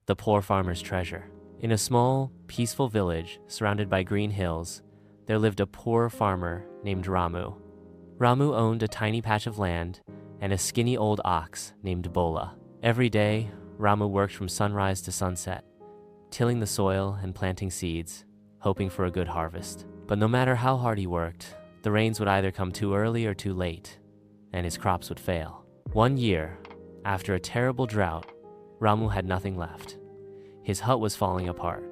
The poor farmer's treasure. In a small, peaceful village surrounded by green hills, there lived a poor farmer named Ramu. Ramu owned a tiny patch of land and a skinny old ox named Bola. Every day, Ramu worked from sunrise to sunset, tilling the soil and planting seeds, hoping for a good harvest. But no matter how hard he worked, the rains would either come too early or too late, and his crops would fail. One year, after a terrible drought, Ramu had nothing left. His hut was falling apart,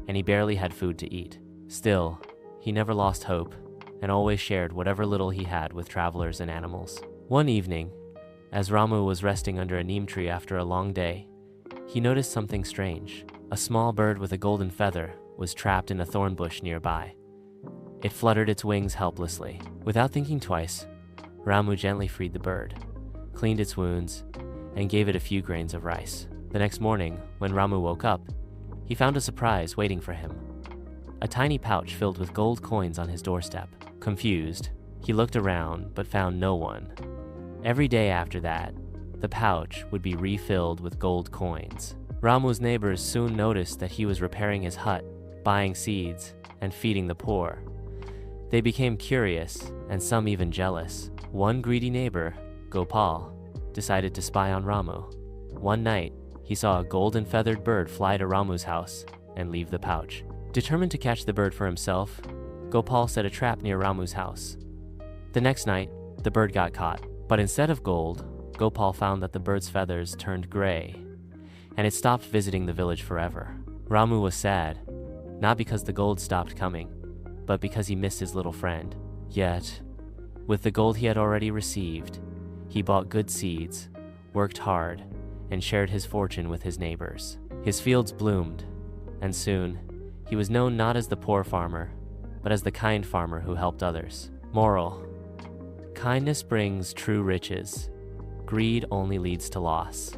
and he barely had food to eat. Still, he never lost hope and always shared whatever little he had with travelers and animals. One evening, as Ramu was resting under a neem tree after a long day, he noticed something strange. A small bird with a golden feather was trapped in a thorn bush nearby. It fluttered its wings helplessly. Without thinking twice, Ramu gently freed the bird, cleaned its wounds, and gave it a few grains of rice. The next morning, when Ramu woke up, he found a surprise waiting for him. A tiny pouch filled with gold coins on his doorstep. Confused, he looked around but found no one. Every day after that, the pouch would be refilled with gold coins. Ramu's neighbors soon noticed that he was repairing his hut, buying seeds, and feeding the poor. They became curious, and some even jealous. One greedy neighbor, Gopal, decided to spy on Ramu. One night, he saw a golden feathered bird fly to Ramu's house and leave the pouch. Determined to catch the bird for himself, Gopal set a trap near Ramu's house. The next night, the bird got caught, but instead of gold, Gopal found that the bird's feathers turned gray, and it stopped visiting the village forever. Ramu was sad, not because the gold stopped coming, but because he missed his little friend. Yet, with the gold he had already received, he bought good seeds, worked hard, and shared his fortune with his neighbors. His fields bloomed, and soon, he was known not as the poor farmer, but as the kind farmer who helped others. Moral: kindness brings true riches. Greed only leads to loss.